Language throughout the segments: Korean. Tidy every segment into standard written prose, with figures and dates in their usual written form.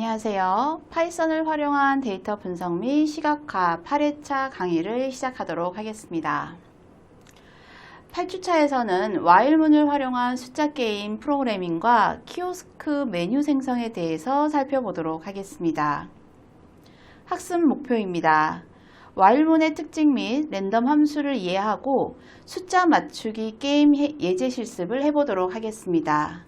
안녕하세요. 파이썬을 활용한 데이터 분석 및 시각화 8회차 강의를 시작하도록 하겠습니다. 8주차에서는 while문을 활용한 숫자 게임 프로그래밍과 키오스크 메뉴 생성에 대해서 살펴보도록 하겠습니다. 학습 목표입니다. while문의 특징 및 랜덤 함수를 이해하고 숫자 맞추기 게임 예제 실습을 해보도록 하겠습니다.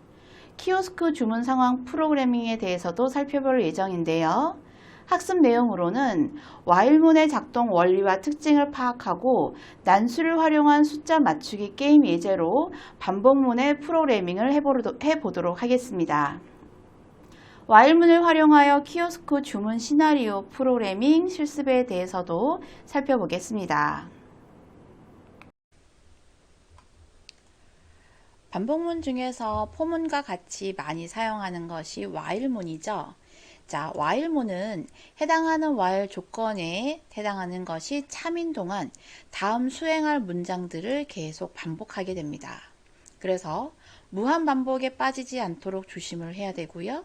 키오스크 주문 상황 프로그래밍에 대해서도 살펴볼 예정인데요. 학습 내용으로는 while문의 작동 원리와 특징을 파악하고 난수를 활용한 숫자 맞추기 게임 예제로 반복문의 프로그래밍을 해보도록 하겠습니다. while문을 활용하여 키오스크 주문 시나리오 프로그래밍 실습에 대해서도 살펴보겠습니다. 반복문 중에서 포문과 같이 많이 사용하는 것이 while문이죠. 자, while문은 해당하는 while 조건에 해당하는 것이 참인 동안 다음 수행할 문장들을 계속 반복하게 됩니다. 그래서 무한 반복에 빠지지 않도록 조심을 해야 되고요.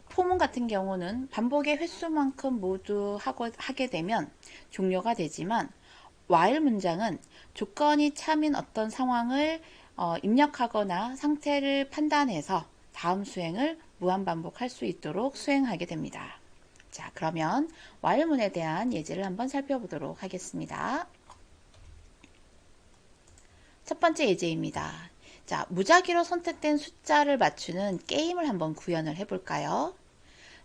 포문 같은 경우는 반복의 횟수만큼 모두 하게 되면 종료가 되지만 while 문장은 조건이 참인 어떤 상황을 입력하거나 상태를 판단해서 다음 수행을 무한반복할 수 있도록 수행하게 됩니다. 자, 그러면 while문에 대한 예제를 한번 살펴보도록 하겠습니다. 첫 번째 예제입니다. 자, 무작위로 선택된 숫자를 맞추는 게임을 한번 구현을 해볼까요?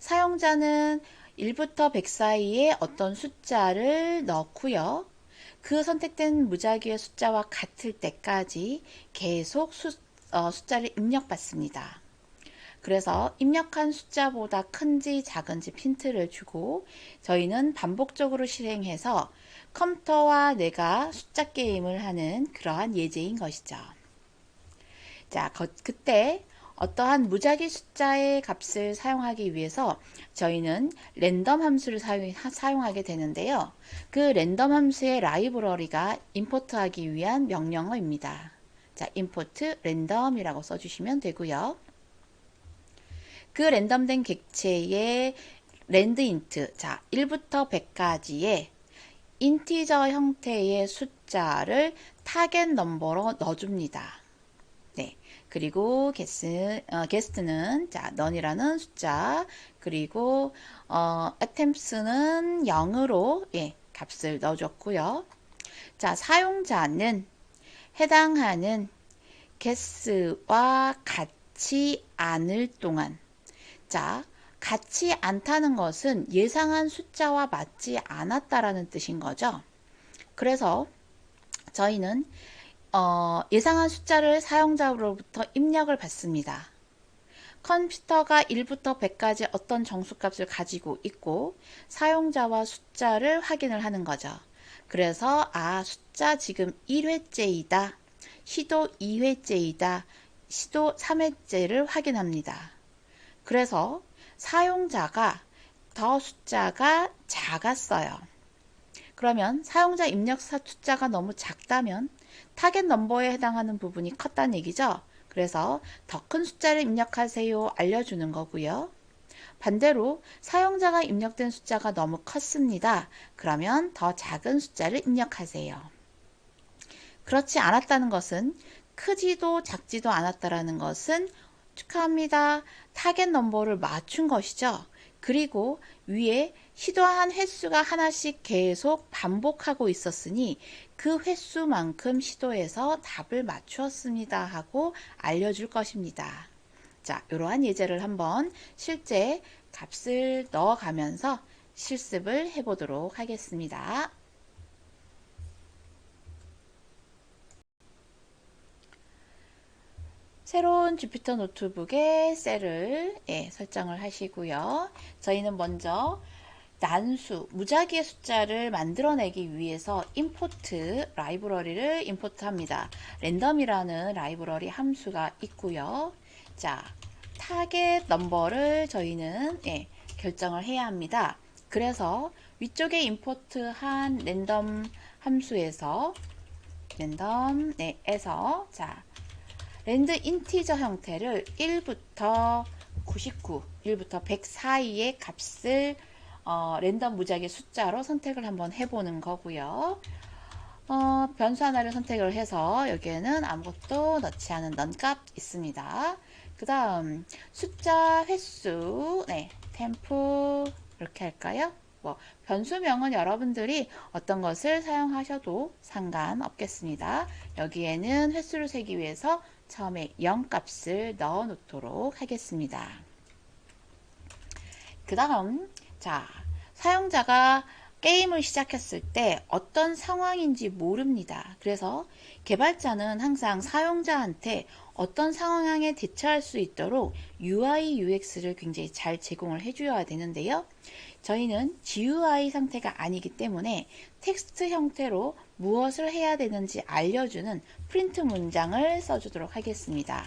사용자는 1부터 100 사이에 어떤 숫자를 넣고요. 그 선택된 무작위의 숫자와 같을 때까지 계속 숫자를 입력받습니다. 그래서 입력한 숫자보다 큰지 작은지 힌트를 주고 저희는 반복적으로 실행해서 컴퓨터와 내가 숫자 게임을 하는 그러한 예제인 것이죠. 자, 그때 어떠한 무작위 숫자의 값을 사용하기 위해서 저희는 랜덤 함수를 사용하게 되는데요. 그 랜덤 함수의 라이브러리가 임포트하기 위한 명령어입니다. 자, import random이라고 써주시면 되고요. 그 랜덤된 객체의 랜드인트, 자, 1부터 100까지의 인티저 형태의 숫자를 타겟 넘버로 넣어줍니다. 네, 그리고 게스트는 자, none이라는 숫자, 그리고 attempts는 0으로 값을 넣어줬고요. 자, 사용자는 해당하는 guess와 같지 않을 동안, 자, 같지 않다는 것은 예상한 숫자와 맞지 않았다라는 뜻인 거죠. 그래서 저희는 예상한 숫자를 사용자로부터 입력을 받습니다. 컴퓨터가 1부터 100까지 어떤 정수값을 가지고 있고 사용자와 숫자를 확인을 하는 거죠. 그래서 숫자 지금 1회째이다. 시도 2회째이다. 시도 3회째를 확인합니다. 그래서 사용자가 더 숫자가 작았어요. 그러면 사용자 입력 숫자가 너무 작다면 타겟 넘버에 해당하는 부분이 컸다는 얘기죠. 그래서 더 큰 숫자를 입력하세요 알려주는 거고요. 반대로 사용자가 입력된 숫자가 너무 컸습니다. 그러면 더 작은 숫자를 입력하세요. 그렇지 않았다는 것은 크지도 작지도 않았다라는 것은 축하합니다. 타겟 넘버를 맞춘 것이죠. 그리고 위에 시도한 횟수가 하나씩 계속 반복하고 있었으니 그 횟수만큼 시도해서 답을 맞추었습니다 하고 알려줄 것입니다. 자, 이러한 예제를 한번 실제 값을 넣어가면서 실습을 해보도록 하겠습니다. 새로운 주피터 노트북에 셀을 설정을 하시고요. 저희는 먼저 난수, 무작위의 숫자를 만들어내기 위해서 임포트 라이브러리를 임포트합니다. 랜덤이라는 라이브러리 함수가 있고요. 자, 타겟 넘버를 저희는 결정을 해야 합니다. 그래서 위쪽에 임포트한 랜덤 함수에서 랜덤에서 자, 랜드 인티저 형태를 1부터 99, 1부터 100 사이의 값을 랜덤 무작위 숫자로 선택을 한번 해보는 거고요. 변수 하나를 선택을 해서 여기에는 아무것도 넣지 않은 넌값 있습니다. 그 다음 숫자 횟수, 네, 템프 이렇게 할까요? 뭐 변수명은 여러분들이 어떤 것을 사용하셔도 상관없겠습니다. 여기에는 횟수를 세기 위해서 처음에 0 값을 넣어 놓도록 하겠습니다. 그 다음 자, 사용자가 게임을 시작했을 때 어떤 상황인지 모릅니다. 그래서 개발자는 항상 사용자한테 어떤 상황에 대처할 수 있도록 UI, UX를 굉장히 잘 제공을 해줘야 되는데요. 저희는 GUI 상태가 아니기 때문에 텍스트 형태로 무엇을 해야 되는지 알려주는 프린트 문장을 써주도록 하겠습니다.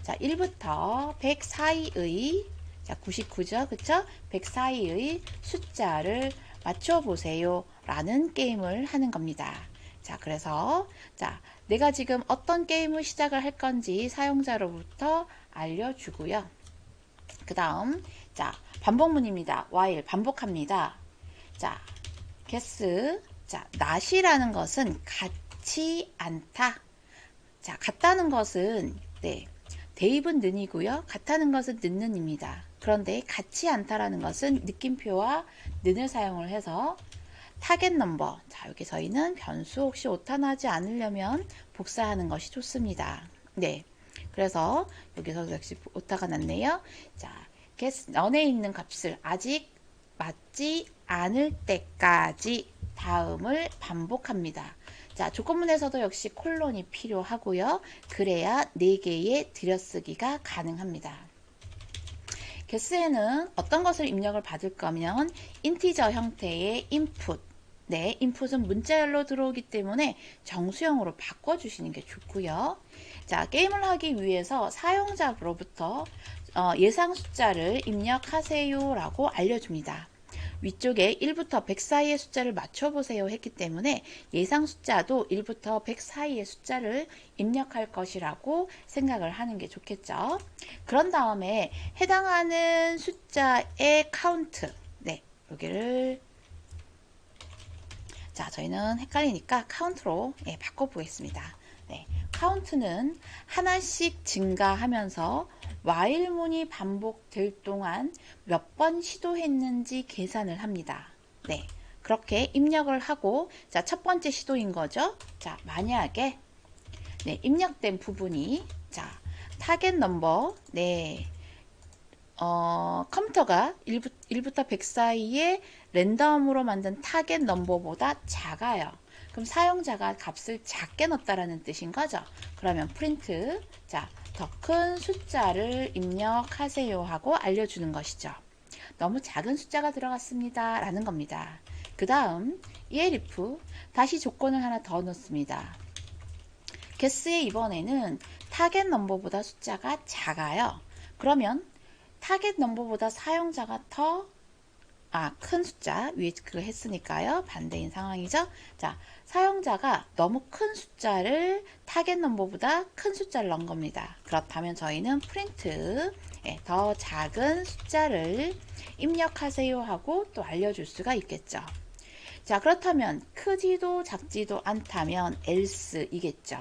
자, 1부터 100 사이의, 자, 99죠, 그쵸? 100 사이의 숫자를 맞춰보세요 라는 게임을 하는 겁니다. 자, 그래서 자, 내가 지금 어떤 게임을 시작을 할 건지 사용자로부터 알려주고요. 그 다음 자, 반복문입니다. while 반복합니다. 자, guess, 자, not이라는 것은 같지 않다. 자, 같다는 것은 네, 대입은 는이고요. 같다는 것은 는는입니다. 그런데 같지 않다라는 것은 느낌표와 는을 사용을 해서 타겟 넘버, 자, 여기 저희는 변수 혹시 오타나지 않으려면 복사하는 것이 좋습니다. 네, 그래서 여기서 역시 오타가 났네요. 자, guess none에 있는 값을 아직 맞지 않을 때까지 다음을 반복합니다. 자, 조건문에서도 역시 콜론이 필요하고요. 그래야 4개의 들여쓰기가 가능합니다. guess에는 어떤 것을 입력을 받을 거면 인티저 형태의 input, 네, input은 문자열로 들어오기 때문에 정수형으로 바꿔주시는 게 좋고요. 자, 게임을 하기 위해서 사용자로부터 예상 숫자를 입력하세요 라고 알려줍니다. 위쪽에 1부터 100 사이의 숫자를 맞춰보세요 했기 때문에 예상 숫자도 1부터 100 사이의 숫자를 입력할 것이라고 생각을 하는 게 좋겠죠. 그런 다음에 해당하는 숫자의 카운트, 네, 여기를 자, 저희는 헷갈리니까 카운트로 네, 바꿔보겠습니다. 네, 카운트는 하나씩 증가하면서 while문이 반복될 동안 몇 번 시도했는지 계산을 합니다. 네, 그렇게 입력을 하고 자, 첫 번째 시도인 거죠. 자, 만약에 네, 입력된 부분이 자, 타겟 넘버 네, 컴퓨터가 1부터 100 사이에 랜덤으로 만든 타겟 넘버보다 작아요. 그럼 사용자가 값을 작게 넣었다라는 뜻인 거죠. 그러면 프린트, 자, 더 큰 숫자를 입력하세요 하고 알려주는 것이죠. 너무 작은 숫자가 들어갔습니다 라는 겁니다. 그 다음 elif 다시 조건을 하나 더 넣습니다. guess에 이번에는 타겟 넘버보다 숫자가 작아요. 그러면 타겟 넘버보다 사용자가 더 큰 숫자 위에 그거 했으니까요. 반대인 상황이죠. 자, 사용자가 너무 큰 숫자를 타겟 넘버보다 큰 숫자를 넣은 겁니다. 그렇다면 저희는 프린트 더 작은 숫자를 입력하세요 하고 또 알려줄 수가 있겠죠. 자, 그렇다면 크지도 작지도 않다면 else 이겠죠.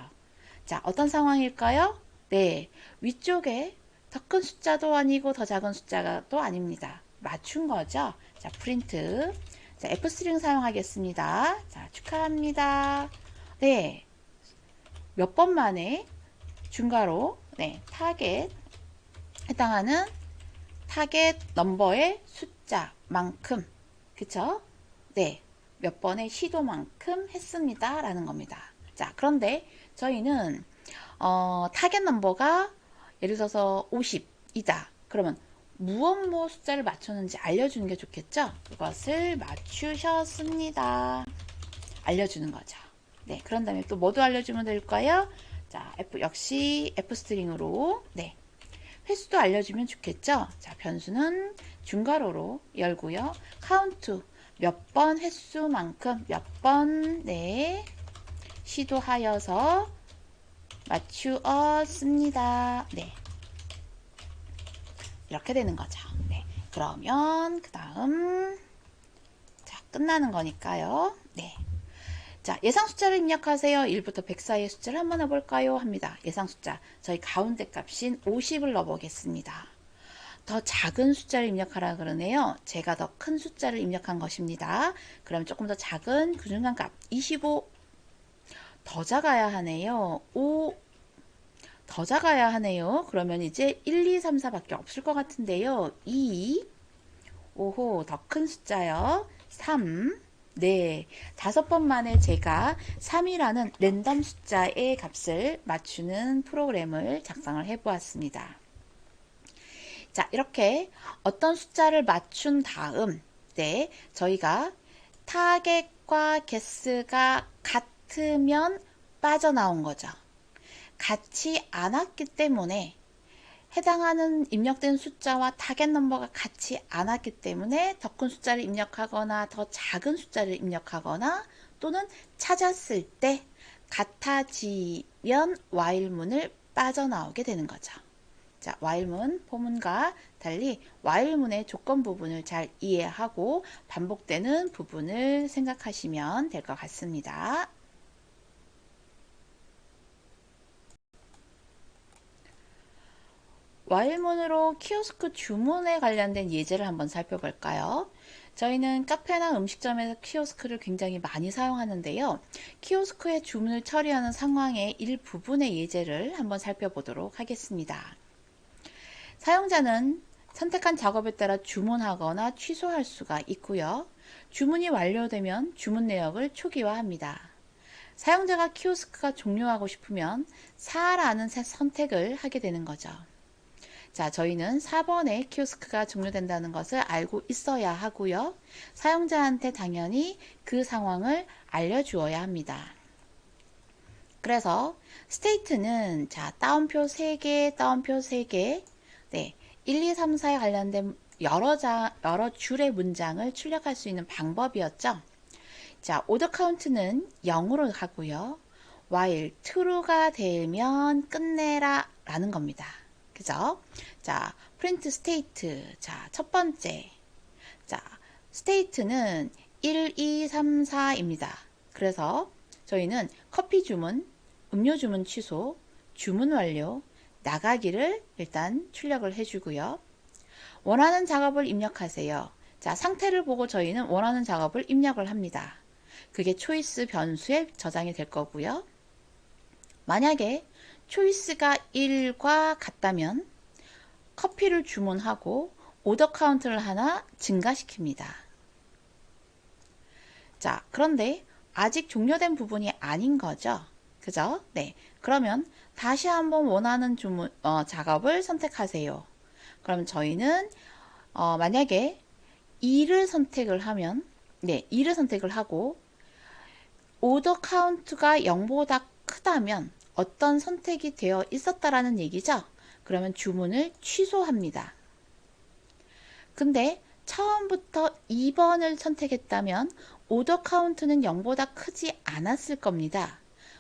자, 어떤 상황일까요? 네, 위쪽에 더 큰 숫자도 아니고 더 작은 숫자도 아닙니다. 맞춘 거죠. 자, 프린트. 자, F 스트링 사용하겠습니다. 자, 축하합니다. 네, 몇 번 만에 중괄호, 네, 타겟, 해당하는 타겟 넘버의 숫자만큼, 그쵸? 네, 몇 번의 시도만큼 했습니다. 라는 겁니다. 자, 그런데 저희는, 타겟 넘버가 예를 들어서 50이다. 그러면 무엇 숫자를 맞췄는지 알려주는 게 좋겠죠? 그것을 맞추셨습니다. 알려주는 거죠. 네, 그런 다음에 또 뭐도 알려주면 될까요? 자, 역시 F 스트링으로, 네, 횟수도 알려주면 좋겠죠? 자, 변수는 중괄호로 열고요. 카운트, 몇 번 횟수만큼, 몇 번, 네, 시도하여서 맞추었습니다. 네. 이렇게 되는 거죠. 네. 그러면 그 다음 자 끝나는 거니까요. 네. 자, 예상 숫자를 입력하세요. 1부터 100 사이의 숫자를 한번 해볼까요? 합니다. 예상 숫자. 저희 가운데 값인 50을 넣어보겠습니다. 더 작은 숫자를 입력하라 그러네요. 제가 더 큰 숫자를 입력한 것입니다. 그럼 조금 더 작은 그중간 값 25. 더 작아야 하네요. 5. 더 작아야 하네요. 그러면 이제 1, 2, 3, 4밖에 없을 것 같은데요. 2. 오호, 더 큰 숫자요. 3. 네, 5번 만에 제가 3이라는 랜덤 숫자의 값을 맞추는 프로그램을 작성을 해 보았습니다. 자, 이렇게 어떤 숫자를 맞춘 다음, 네, 저희가 타겟과 개수가 같으면 빠져나온 거죠. 같지 않았기 때문에 해당하는 입력된 숫자와 타겟 넘버가 같지 않았기 때문에 더 큰 숫자를 입력하거나 더 작은 숫자를 입력하거나 또는 찾았을 때 같아지면 while문을 빠져나오게 되는 거죠. 자, while문 포문과 달리 while문의 조건 부분을 잘 이해하고 반복되는 부분을 생각하시면 될 것 같습니다. while문으로 키오스크 주문에 관련된 예제를 한번 살펴볼까요? 저희는 카페나 음식점에서 키오스크를 굉장히 많이 사용하는데요. 키오스크의 주문을 처리하는 상황의 일부분의 예제를 한번 살펴보도록 하겠습니다. 사용자는 선택한 작업에 따라 주문하거나 취소할 수가 있고요. 주문이 완료되면 주문 내역을 초기화합니다. 사용자가 키오스크가 종료하고 싶으면 4라는 선택을 하게 되는 거죠. 자, 저희는 4번에 키오스크가 종료된다는 것을 알고 있어야 하고요. 사용자한테 당연히 그 상황을 알려주어야 합니다. 그래서 스테이트는 자, 따옴표 3개, 따옴표 3개, 네, 1, 2, 3, 4에 관련된 여러 줄의 문장을 출력할 수 있는 방법이었죠. 자, 오더 카운트는 0으로 가고요. while true가 되면 끝내라 라는 겁니다. 그죠? 자, print state. 자, 첫 번째. 자, state는 1, 2, 3, 4입니다. 그래서 저희는 커피 주문, 음료 주문 취소, 주문 완료, 나가기를 일단 출력을 해주고요. 원하는 작업을 입력하세요. 자, 상태를 보고 저희는 원하는 작업을 입력을 합니다. 그게 초이스 변수에 저장이 될 거고요. 만약에 초이스가 1과 같다면 커피를 주문하고 오더 카운트를 하나 증가시킵니다. 자, 그런데 아직 종료된 부분이 아닌 거죠. 그죠? 네. 그러면 다시 한번 원하는 작업을 선택하세요. 그럼 저희는 만약에 2를 선택을 하면 네, 2를 선택을 하고 오더 카운트가 0보다 크다면 어떤 선택이 되어 있었다라는 얘기죠. 그러면 주문을 취소합니다. 근데 처음부터 2번을 선택했다면 오더 카운트는 0보다 크지 않았을 겁니다.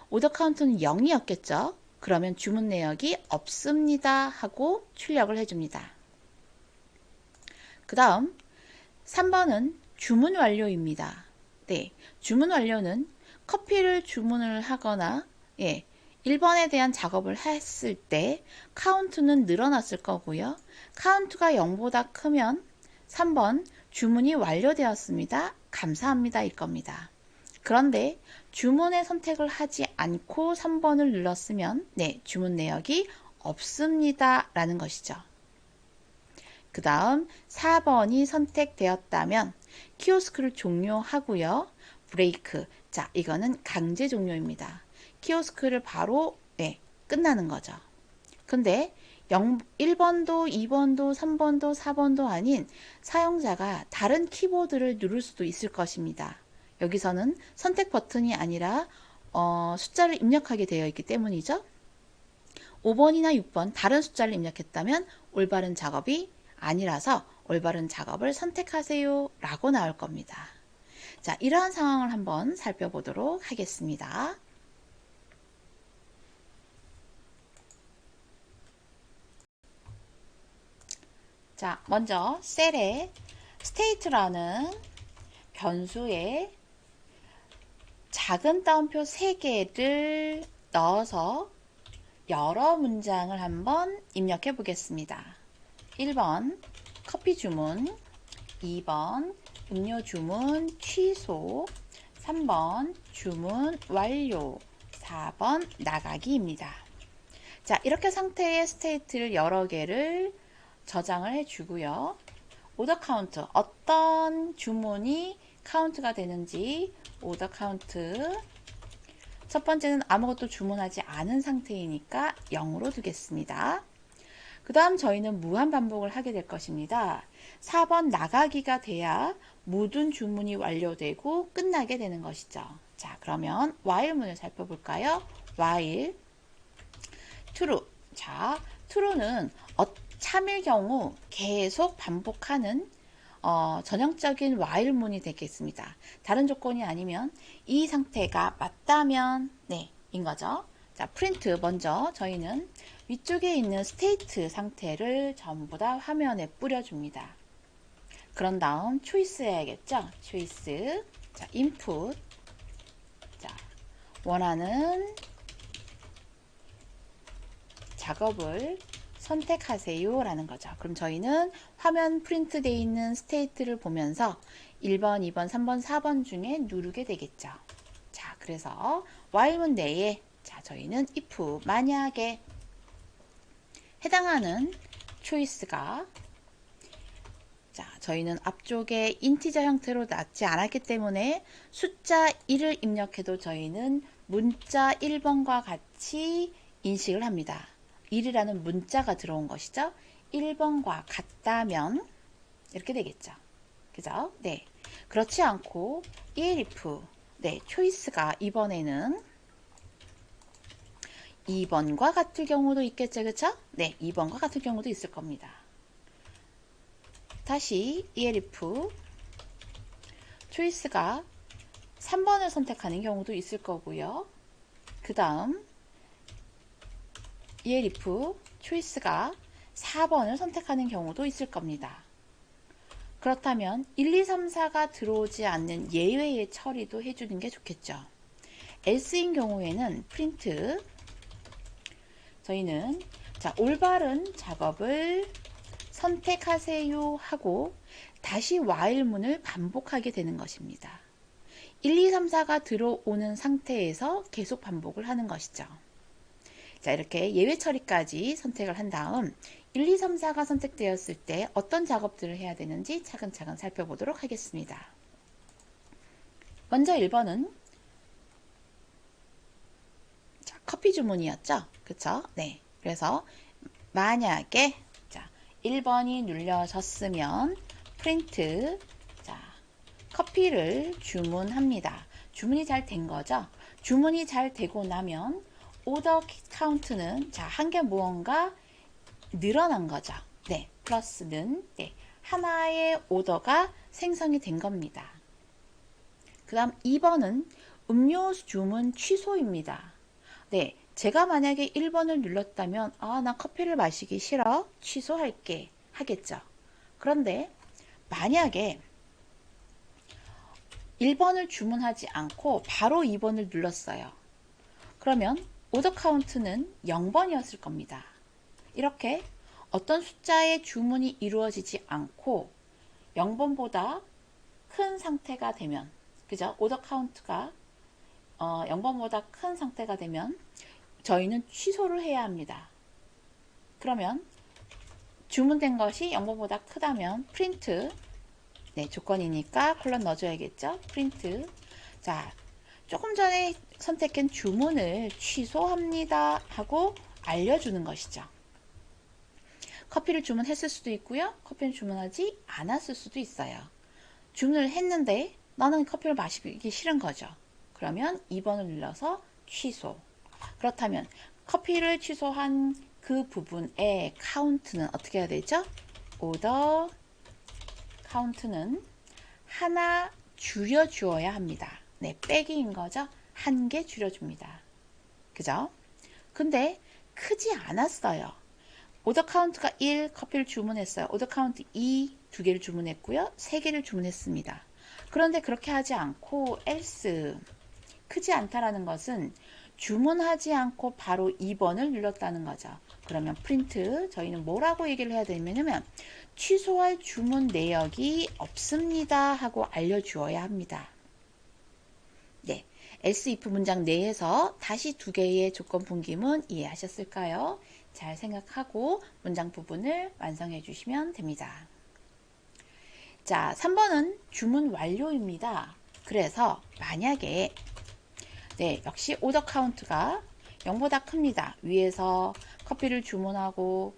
오더 카운트는 0이었겠죠. 그러면 주문 내역이 없습니다 하고 출력을 해줍니다. 그 다음 3번은 주문 완료입니다. 네, 주문 완료는 커피를 주문을 하거나 1번에 대한 작업을 했을 때 카운트는 늘어났을 거고요. 카운트가 0보다 크면 3번 주문이 완료되었습니다. 감사합니다 일 겁니다. 그런데 주문의 선택을 하지 않고 3번을 눌렀으면 네, 주문 내역이 없습니다 라는 것이죠. 그 다음 4번이 선택되었다면 키오스크를 종료하고요. 브레이크. 자, 이거는 강제 종료입니다. 키오스크를 바로 끝나는 거죠. 근데 1번도 2번도 3번도 4번도 아닌 사용자가 다른 키보드를 누를 수도 있을 것입니다. 여기서는 선택 버튼이 아니라 숫자를 입력하게 되어 있기 때문이죠. 5번이나 6번 다른 숫자를 입력했다면 올바른 작업이 아니라서 올바른 작업을 선택하세요 라고 나올 겁니다. 자, 이러한 상황을 한번 살펴보도록 하겠습니다. 자, 먼저 셀에 state라는 변수에 작은 따옴표 3개를 넣어서 여러 문장을 한번 입력해 보겠습니다. 1번 커피 주문, 2번 음료 주문 취소, 3번 주문 완료, 4번 나가기입니다. 자, 이렇게 상태의 스테이트를 여러 개를 저장을 해주고요. 오더 카운트, 어떤 주문이 카운트가 되는지 오더 카운트. 첫 번째는 아무것도 주문하지 않은 상태이니까 0으로 두겠습니다. 그 다음 저희는 무한 반복을 하게 될 것입니다. 4번 나가기가 돼야 모든 주문이 완료되고 끝나게 되는 것이죠. 자, 그러면 while문을 살펴볼까요? while true. 자, true는 참일 경우 계속 반복하는 전형적인 while문이 되겠습니다. 다른 조건이 아니면 이 상태가 맞다면 네, 인 거죠. 자, 프린트 먼저 저희는 위쪽에 있는 state 상태를 전부 다 화면에 뿌려줍니다. 그런 다음 choice 해야겠죠. choice. 자, input. 자, 원하는 작업을 선택하세요 라는 거죠. 그럼 저희는 화면 프린트 되어 있는 스테이트를 보면서 1번, 2번, 3번, 4번 중에 누르게 되겠죠. 자, 그래서 while문 내에 자, 저희는 if 만약에 해당하는 choice가 자, 저희는 앞쪽에 인티저 형태로 놨지 않았기 때문에 숫자 1을 입력해도 저희는 문자 1번과 같이 인식을 합니다. 1이라는 문자가 들어온 것이죠. 1번과 같다면 이렇게 되겠죠. 그죠? 네. 그렇지 않고 elif 네, choice가 이번에는 2번과 같을 경우도 있겠죠. 그쵸? 네, 2번과 같을 경우도 있을 겁니다. 다시 elif choice가 3번을 선택하는 경우도 있을 거고요. 그 다음 elif choice가 4번을 선택하는 경우도 있을 겁니다. 그렇다면 1, 2, 3, 4가 들어오지 않는 예외의 처리도 해주는 게 좋겠죠. else인 경우에는 print 저희는 자, 올바른 작업을 선택하세요 하고 다시 while문을 반복하게 되는 것입니다. 1, 2, 3, 4가 들어오는 상태에서 계속 반복을 하는 것이죠. 자, 이렇게 예외 처리까지 선택을 한 다음 1, 2, 3, 4가 선택되었을 때 어떤 작업들을 해야 되는지 차근차근 살펴보도록 하겠습니다. 먼저 1번은 자, 커피 주문이었죠? 그쵸? 네. 그래서 만약에 자, 1번이 눌려졌으면 프린트 자, 커피를 주문합니다. 주문이 잘 된 거죠? 주문이 잘 되고 나면 오더 카운트는 자, 한 개 무언가 늘어난 거죠. 네, 플러스는 네, 하나의 오더가 생성이 된 겁니다. 그 다음 2번은 음료 주문 취소입니다. 네, 제가 만약에 1번을 눌렀다면 아, 나 커피를 마시기 싫어. 취소할게. 하겠죠. 그런데 만약에 1번을 주문하지 않고 바로 2번을 눌렀어요. 그러면 오더 카운트는 0번이었을 겁니다. 이렇게 어떤 숫자의 주문이 이루어지지 않고 0번보다 큰 상태가 되면 그죠? 오더 카운트가 0번보다 큰 상태가 되면 저희는 취소를 해야 합니다. 그러면 주문된 것이 0번보다 크다면 프린트 네, 조건이니까 콜론 넣어줘야겠죠? 프린트 자, 조금 전에 선택한 주문을 취소합니다 하고 알려주는 것이죠. 커피를 주문했을 수도 있고요. 커피를 주문하지 않았을 수도 있어요. 주문을 했는데 나는 커피를 마시기 싫은 거죠. 그러면 2번을 눌러서 취소. 그렇다면 커피를 취소한 그 부분의 카운트는 어떻게 해야 되죠? 오더 카운트는 하나 줄여 주어야 합니다. 네, 빼기인 거죠. 한 개 줄여줍니다. 그죠? 근데 크지 않았어요. 오더 카운트가 1 커피를 주문했어요. 오더 카운트 2 2개를 주문했고요. 3개를 주문했습니다. 그런데 그렇게 하지 않고 else 크지 않다라는 것은 주문하지 않고 바로 2번을 눌렀다는 거죠. 그러면 프린트 저희는 뭐라고 얘기를 해야 되냐면 취소할 주문 내역이 없습니다 하고 알려주어야 합니다. 네, else if 문장 내에서 다시 2개의 조건 분기문 이해하셨을까요? 잘 생각하고 문장 부분을 완성해 주시면 됩니다. 자, 3번은 주문 완료입니다. 그래서 만약에 역시 오더 카운트가 0보다 큽니다. 위에서 커피를 주문하고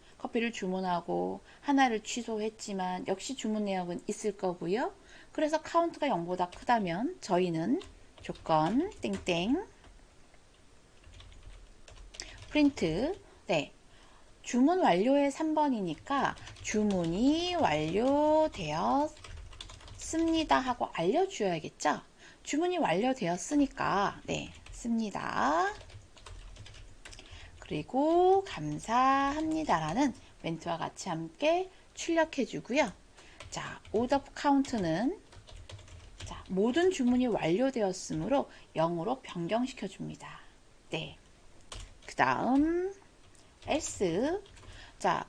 하나를 취소했지만 역시 주문 내역은 있을 거고요. 그래서 카운트가 0보다 크다면 저희는 조건 땡땡 프린트 주문 완료의 3번이니까 주문이 완료되었습니다 하고 알려줘야겠죠. 주문이 완료되었으니까 씁니다. 그리고 감사합니다라는 멘트와 같이 함께 출력해 주고요. 자, 오더 카운트는 모든 주문이 완료되었으므로 0으로 변경시켜 줍니다. 그 다음 else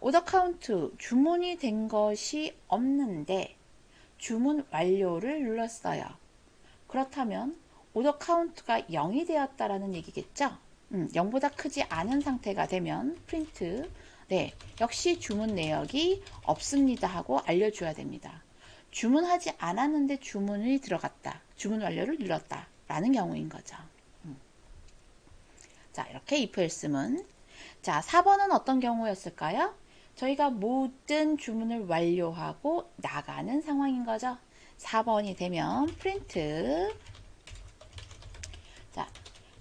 오더 카운트 주문이 된 것이 없는데 주문 완료를 눌렀어요. 그렇다면 오더 카운트가 0이 되었다라는 얘기겠죠. 0보다 크지 않은 상태가 되면 프린트 역시 주문 내역이 없습니다 하고 알려줘야 됩니다. 주문하지 않았는데 주문이 들어갔다. 주문 완료를 눌렀다 라는 경우인 거죠. 자, 이렇게 if else문. 자, 4번은 어떤 경우였을까요? 저희가 모든 주문을 완료하고 나가는 상황인 거죠. 4번이 되면 프린트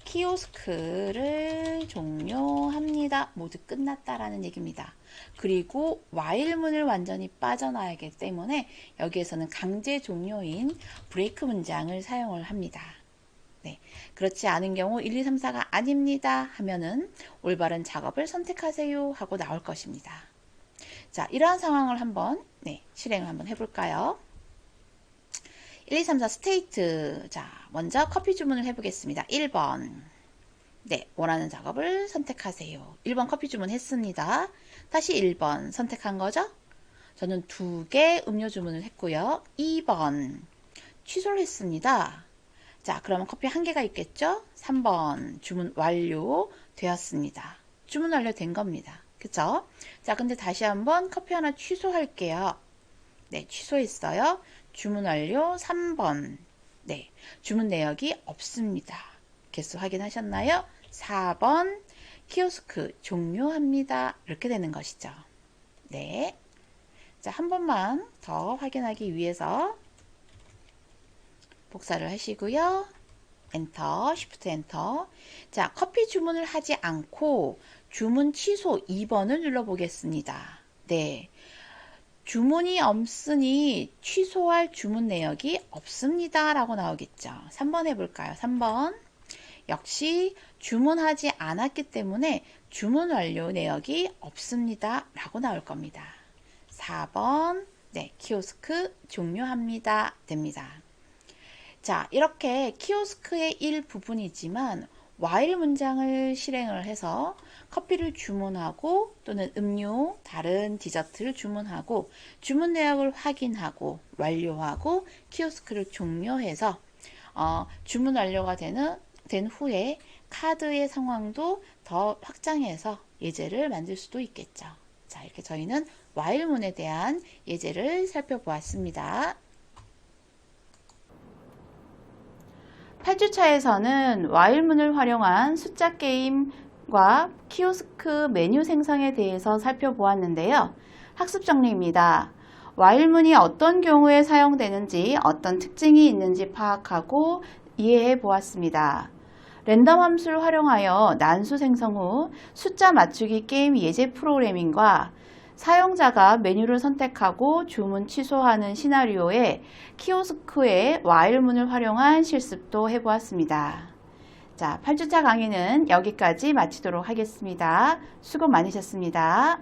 키오스크를 종료합니다. 모두 끝났다라는 얘기입니다. 그리고 while문을 완전히 빠져나가기 때문에 여기에서는 강제 종료인 브레이크 문장을 사용을 합니다. 그렇지 않은 경우 1, 2, 3, 4가 아닙니다 하면은 올바른 작업을 선택하세요 하고 나올 것입니다. 자, 이러한 상황을 한번 실행을 한번 해볼까요? 1, 2, 3, 4 스테이트. 자, 먼저 커피 주문을 해보겠습니다. 1번. 원하는 작업을 선택하세요. 1번 커피 주문했습니다. 다시 1번 선택한 거죠? 저는 2개 음료 주문을 했고요. 2번 취소를 했습니다. 자, 그러면 커피 1개가 있겠죠? 3번 주문 완료 되었습니다. 주문 완료된 겁니다. 그쵸? 자, 근데 다시 한번 커피 하나 취소할게요. 취소했어요. 주문 완료 3번. 주문 내역이 없습니다. 개수 확인하셨나요? 4번 키오스크 종료합니다. 이렇게 되는 것이죠. 자, 한 번만 더 확인하기 위해서 복사를 하시고요. 엔터, 쉬프트 엔터. 자, 커피 주문을 하지 않고 주문 취소 2번을 눌러 보겠습니다. 주문이 없으니 취소할 주문 내역이 없습니다 라고 나오겠죠. 3번 해볼까요? 3번 역시 주문하지 않았기 때문에 주문 완료 내역이 없습니다 라고 나올 겁니다. 4번 키오스크 종료합니다 됩니다. 자, 이렇게 키오스크의 일부분이지만 while 문장을 실행을 해서 커피를 주문하고 또는 음료, 다른 디저트를 주문하고 주문 내역을 확인하고 완료하고 키오스크를 종료해서 주문 완료가 된 후에 카드의 상황도 더 확장해서 예제를 만들 수도 있겠죠. 자, 이렇게 저희는 while문에 대한 예제를 살펴보았습니다. 8주차에서는 while문을 활용한 숫자 게임과 키오스크 메뉴 생성에 대해서 살펴보았는데요. 학습 정리입니다. while문이 어떤 경우에 사용되는지, 어떤 특징이 있는지 파악하고 이해해 보았습니다. 랜덤 함수를 활용하여 난수 생성 후 숫자 맞추기 게임 예제 프로그래밍과 사용자가 메뉴를 선택하고 주문 취소하는 시나리오에 키오스크의 while문을 활용한 실습도 해보았습니다. 자, 8주차 강의는 여기까지 마치도록 하겠습니다. 수고 많으셨습니다.